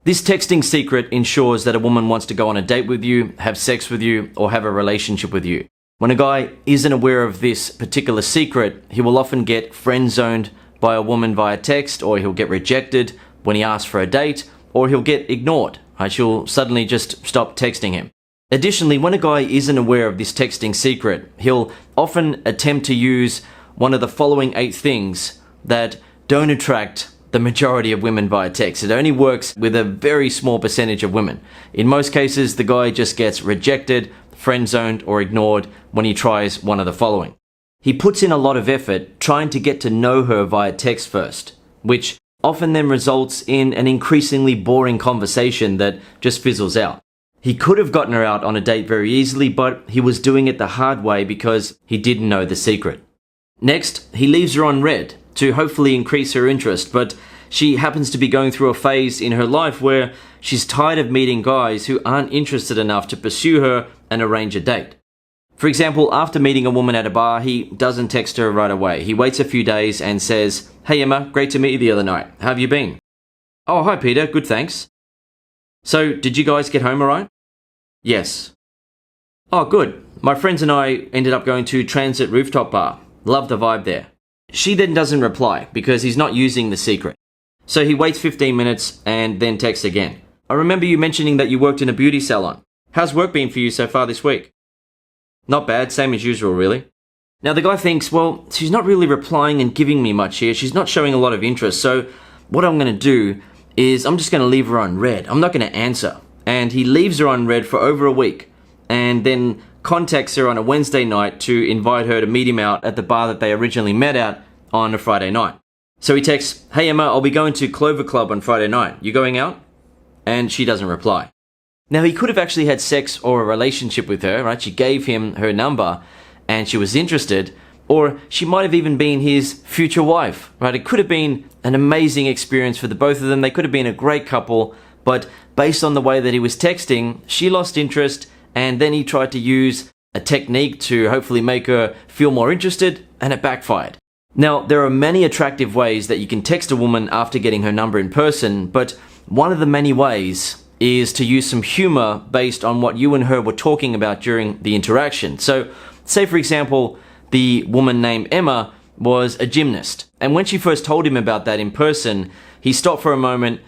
This texting secret ensures that a woman wants to go on a date with you, have sex with you, or have a relationship with you. When a guy isn't aware of this particular secret, he will often get friend-zoned by a woman via text, or he'll get rejected when he asks for a date, or he'll get ignored. She'll suddenly just stop texting him. Additionally, when a guy isn't aware of this texting secret, he'll often attempt to use one of the following 8 things that don't attract the majority of women via text. It only works with a very small percentage of women. In most cases, the guy just gets rejected, friend-zoned, or ignored when he tries one of the following. He puts in a lot of effort trying to get to know her via text first, which often then results in an increasingly boring conversation that just fizzles out. He could have gotten her out on a date very easily, but he was doing it the hard way because he didn't know the secret. Next, he leaves her on red to hopefully increase her interest, but she happens to be going through a phase in her life where she's tired of meeting guys who aren't interested enough to pursue her and arrange a date. For example, after meeting a woman at a bar, he doesn't text her right away. He waits a few days and says, "Hey Emma, great to meet you the other night. How have you been?" "Oh, hi Peter, good thanks." "So, did you guys get home alright?" "Yes." "Oh, good. My friends and I ended up going to Transit Rooftop Bar. Love the vibe there." She then doesn't reply because he's not using the secret. So he waits 15 minutes and then texts again. "I remember you mentioning that you worked in a beauty salon. How's work been for you so far this week?" "Not bad, same as usual really." Now the guy thinks, well, she's not really replying and giving me much here. She's not showing a lot of interest. So what I'm going to do is I'm just going to leave her on red. I'm not going to answer. And he leaves her on red for over a week and then contacts her on a Wednesday night to invite her to meet him out at the bar that they originally met at on a Friday night. So he texts, "Hey Emma, I'll be going to Clover Club on Friday night. You going out?" And she doesn't reply. Now he could have actually had sex or a relationship with her, right? She gave him her number and she was interested, or she might have even been his future wife, right? It could have been an amazing experience for the both of them. They could have been a great couple, but based on the way that he was texting, she lost interest and then he tried to use a technique to hopefully make her feel more interested, and it backfired. Now, there are many attractive ways that you can text a woman after getting her number in person, but one of the many ways is to use some humor based on what you and her were talking about during the interaction. So, say for example, the woman named Emma was a gymnast, and when she first told him about that in person, he stopped for a moment,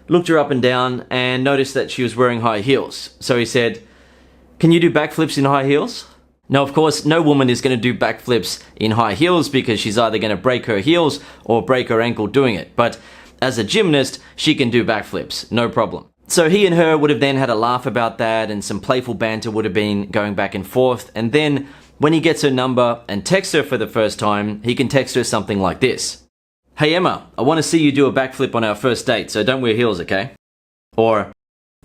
looked her up and down, and noticed that she was wearing high heels. So he said, "Can you do backflips in high heels?" Now, of course, no woman is going to do backflips in high heels because she's either going to break her heels or break her ankle doing it. But as a gymnast, she can do backflips, no problem. So he and her would have then had a laugh about that, and some playful banter would have been going back and forth. And then when he gets her number and texts her for the first time, he can text her something like this. "Hey Emma, I want to see you do a backflip on our first date, so don't wear heels, okay?" Or,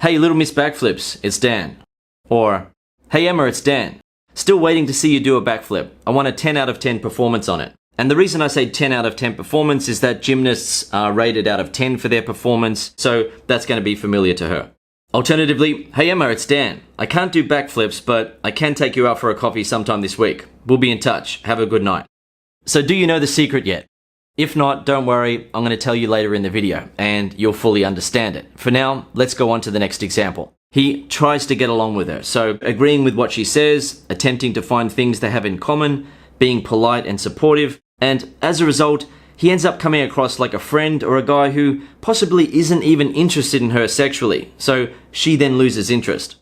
"Hey Little Miss Backflips, it's Dan." Or, "Hey Emma, it's Dan. Still waiting to see you do a backflip. I want a 10 out of 10 performance on it." And the reason I say 10 out of 10 performance is that gymnasts are rated out of 10 for their performance, so that's going to be familiar to her. Alternatively, "Hey Emma, it's Dan. I can't do backflips, but I can take you out for a coffee sometime this week. We'll be in touch. Have a good night." So do you know the secret yet? If not, don't worry, I'm going to tell you later in the video, and you'll fully understand it. For now, let's go on to the next example. He tries to get along with her, so agreeing with what she says, attempting to find things they have in common, being polite and supportive, and as a result, he ends up coming across like a friend or a guy who possibly isn't even interested in her sexually, so she then loses interest.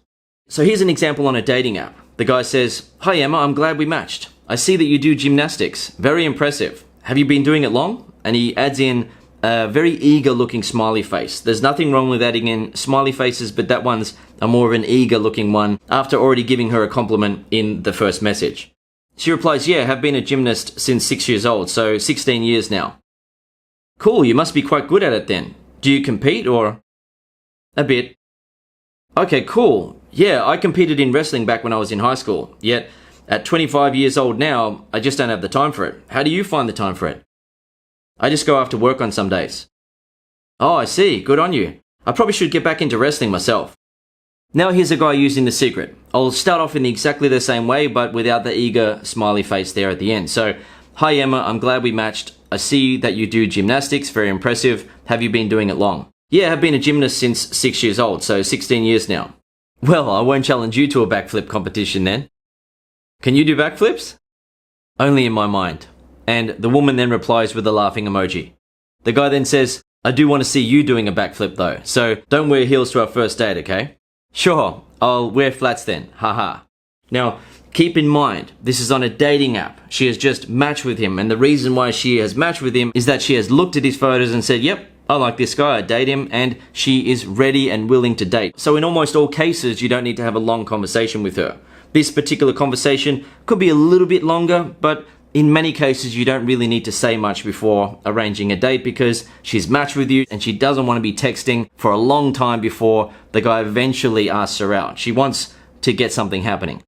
So here's an example on a dating app. The guy says, "Hi Emma, I'm glad we matched. I see that you do gymnastics. Very impressive. Have you been doing it long?" And he adds in a very eager looking smiley face. There's nothing wrong with adding in smiley faces, but that one's a more of an eager looking one after already giving her a compliment in the first message. She replies, "Yeah, have been a gymnast since 6 years old, so 16 years now." "Cool, you must be quite good at it then. Do you compete or?" "A bit." "Okay, cool. Yeah, I competed in wrestling back when I was in high school, yet at 25 years old now, I just don't have the time for it. How do you find the time for it?" "I just go after work on some days." "Oh, I see. Good on you. I probably should get back into wrestling myself." Now here's a guy using the secret. I'll start off in exactly the same way, but without the eager smiley face there at the end. So, "Hi Emma, I'm glad we matched. I see that you do gymnastics. Very impressive. Have you been doing it long?" Yeah, I've been a gymnast since 6 years old, so 16 years now. Well, I won't challenge you to a backflip competition then. Can you do backflips? Only in my mind. And the woman then replies with a laughing emoji. The guy then says, I do want to see you doing a backflip though, so don't wear heels to our first date, okay? Sure, I'll wear flats then, haha. Now, keep in mind, this is on a dating app. She has just matched with him, and the reason why she has matched with him is that she has looked at his photos and said, yep, I like this guy, I date him, and she is ready and willing to date. So in almost all cases, you don't need to have a long conversation with her. This particular conversation could be a little bit longer, but in many cases, you don't really need to say much before arranging a date because she's matched with you and she doesn't want to be texting for a long time before the guy eventually asks her out. She wants to get something happening.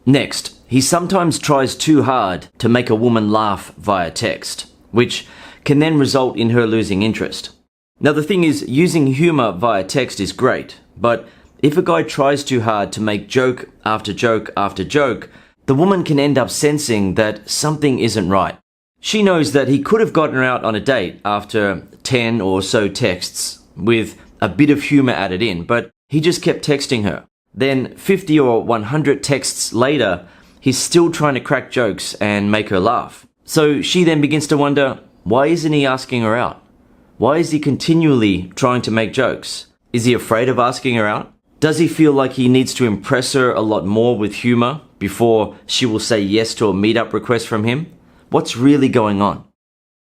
Next, he sometimes tries too hard to make a woman laugh via text, which can then result in her losing interest. Now the thing is, using humor via text is great, but if a guy tries too hard to make joke after joke after joke, the woman can end up sensing that something isn't right. She knows that he could have gotten her out on a date after 10 or so texts with a bit of humor added in, but he just kept texting her. Then 50 or 100 texts later, he's still trying to crack jokes and make her laugh. So she then begins to wonder, why isn't he asking her out? Why is he continually trying to make jokes? Is he afraid of asking her out? Does he feel like he needs to impress her a lot more with humor before she will say yes to a meetup request from him? What's really going on?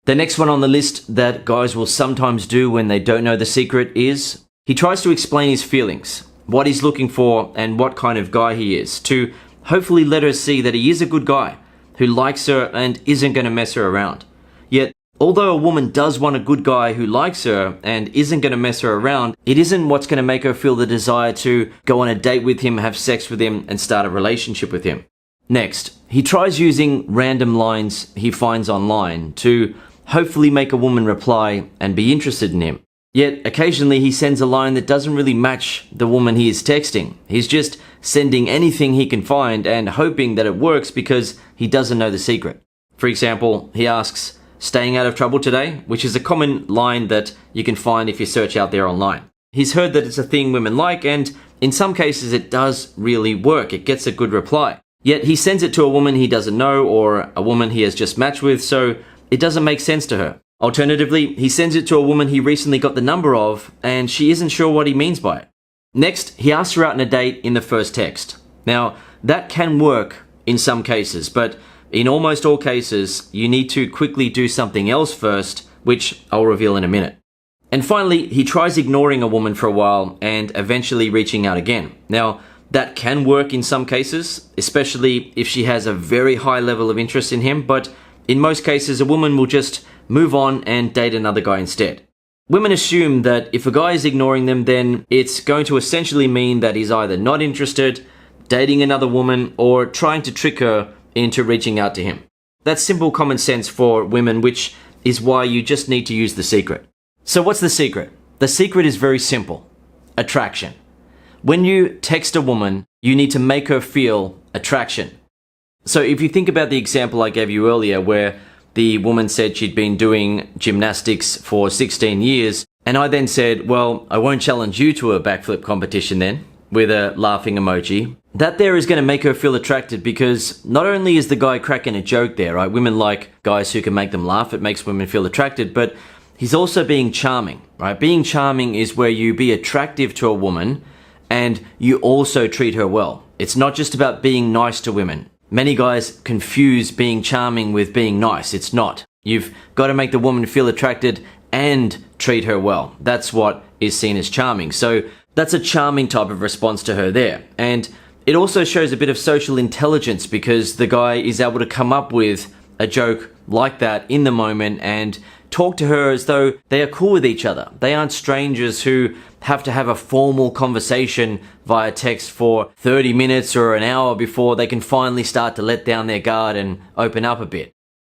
The next one on the list that guys will sometimes do when they don't know the secret is he tries to explain his feelings, what he's looking for, and what kind of guy he is, to hopefully let her see that he is a good guy who likes her and isn't going to mess her around. Yet, although a woman does want a good guy who likes her and isn't going to mess her around, it isn't what's going to make her feel the desire to go on a date with him, have sex with him, and start a relationship with him. Next, he tries using random lines he finds online to hopefully make a woman reply and be interested in him. Yet, occasionally he sends a line that doesn't really match the woman he is texting. He's just sending anything he can find and hoping that it works because he doesn't know the secret. For example, he asks, staying out of trouble today, which is a common line that you can find if you search out there online. He's heard that it's a thing women like, and in some cases it does really work. It gets a good reply. Yet he sends it to a woman he doesn't know or a woman he has just matched with, so it doesn't make sense to her. Alternatively, he sends it to a woman he recently got the number of, and she isn't sure what he means by it. Next, he asks her out on a date in the first text. Now, that can work in some cases, but in almost all cases, you need to quickly do something else first, which I'll reveal in a minute. And finally, he tries ignoring a woman for a while and eventually reaching out again. Now, that can work in some cases, especially if she has a very high level of interest in him, but in most cases, a woman will just move on and date another guy instead. Women assume that if a guy is ignoring them, then it's going to essentially mean that he's either not interested, dating another woman, or trying to trick her into reaching out to him. That's simple common sense for women, which is why you just need to use the secret. So what's the secret? The secret is very simple. Attraction. When you text a woman, you need to make her feel attraction. So if you think about the example I gave you earlier where the woman said she'd been doing gymnastics for 16 years, and I then said, well, I won't challenge you to a backflip competition then, with a laughing emoji. That there is going to make her feel attracted because not only is the guy cracking a joke there, right? Women like guys who can make them laugh. It makes women feel attracted, but he's also being charming, right? Being charming is where you be attractive to a woman and you also treat her well. It's not just about being nice to women. Many guys confuse being charming with being nice. It's not. You've got to make the woman feel attracted and treat her well. That's what is seen as charming. So that's a charming type of response to her there. And it also shows a bit of social intelligence because the guy is able to come up with a joke like that in the moment and talk to her as though they are cool with each other. They aren't strangers who have to have a formal conversation via text for 30 minutes or an hour before they can finally start to let down their guard and open up a bit.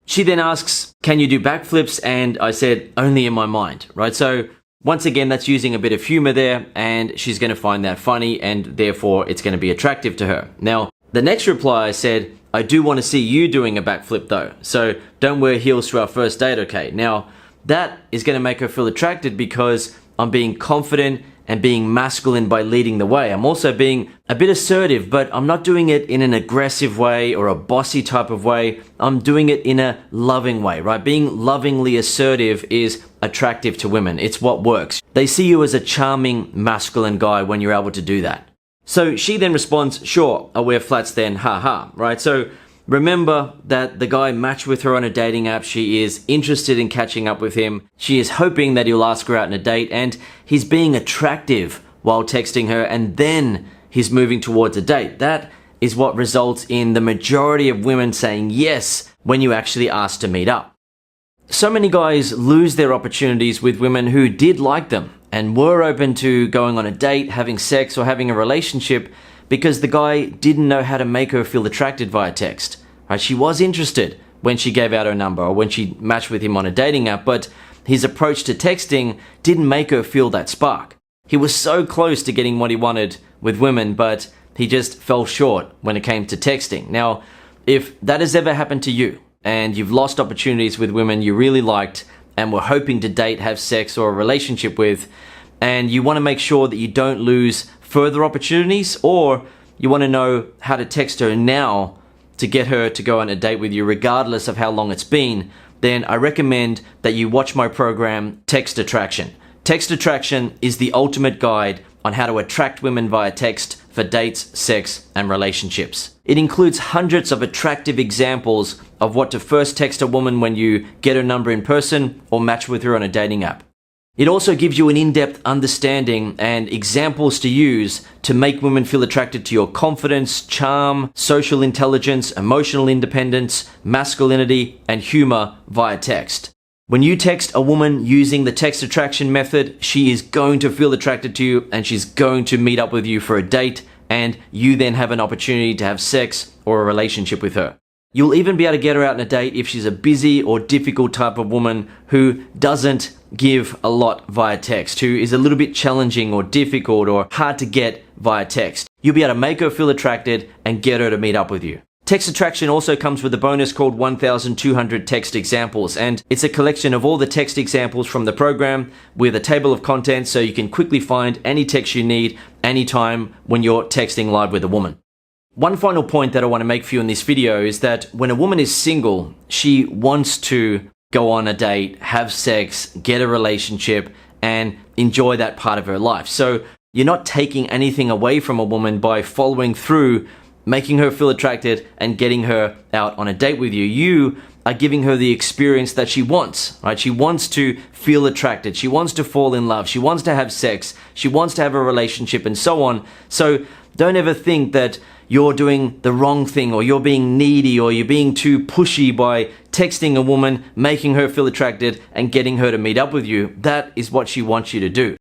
She then asks, can you do backflips? And I said, only in my mind, right? So once again, that's using a bit of humor there, and she's going to find that funny, and therefore it's going to be attractive to her. Now, the next reply I said, I do want to see you doing a backflip though, so don't wear heels to our first date, okay? Now, that is going to make her feel attracted because I'm being confident and being masculine by leading the way. I'm also being a bit assertive, but I'm not doing it in an aggressive way or a bossy type of way. I'm doing it in a loving way, right? Being lovingly assertive is attractive to women. It's what works. They see you as a charming, masculine guy when you're able to do that. So she then responds, sure, I'll wear flats then, haha, right? So remember that the guy matched with her on a dating app. She is interested in catching up with him. She is hoping that he'll ask her out on a date, and he's being attractive while texting her, and then he's moving towards a date. That is what results in the majority of women saying yes when you actually ask to meet up. So many guys lose their opportunities with women who did like them and were open to going on a date, having sex, or having a relationship because the guy didn't know how to make her feel attracted via text. Right? She was interested when she gave out her number or when she matched with him on a dating app, but his approach to texting didn't make her feel that spark. He was so close to getting what he wanted with women, but he just fell short when it came to texting. Now, if that has ever happened to you and you've lost opportunities with women you really liked and were hoping to date, have sex, or a relationship with, and you want to make sure that you don't lose further opportunities, or you want to know how to text her now to get her to go on a date with you regardless of how long it's been, then I recommend that you watch my program, Text Attraction. Text Attraction is the ultimate guide on how to attract women via text for dates, sex, and relationships. It includes hundreds of attractive examples of what to first text a woman when you get her number in person or match with her on a dating app. It also gives you an in-depth understanding and examples to use to make women feel attracted to your confidence, charm, social intelligence, emotional independence, masculinity, and humor via text. When you text a woman using the text attraction method, she is going to feel attracted to you and she's going to meet up with you for a date, and you then have an opportunity to have sex or a relationship with her. You'll even be able to get her out on a date if she's a busy or difficult type of woman who doesn't give a lot via text, who is a little bit challenging or difficult or hard to get via text. You'll be able to make her feel attracted and get her to meet up with you. Text Attraction also comes with a bonus called 1,200 Text Examples, and it's a collection of all the text examples from the program with a table of contents so you can quickly find any text you need anytime when you're texting live with a woman. One final point that I want to make for you in this video is that when a woman is single, she wants to go on a date, have sex, get a relationship, and enjoy that part of her life. So you're not taking anything away from a woman by following through, making her feel attracted, and getting her out on a date with you. You are giving her the experience that she wants, right? She wants to feel attracted. She wants to fall in love. She wants to have sex. She wants to have a relationship and so on. So don't ever think that you're doing the wrong thing or you're being needy or you're being too pushy by texting a woman, making her feel attracted and getting her to meet up with you. That is what she wants you to do.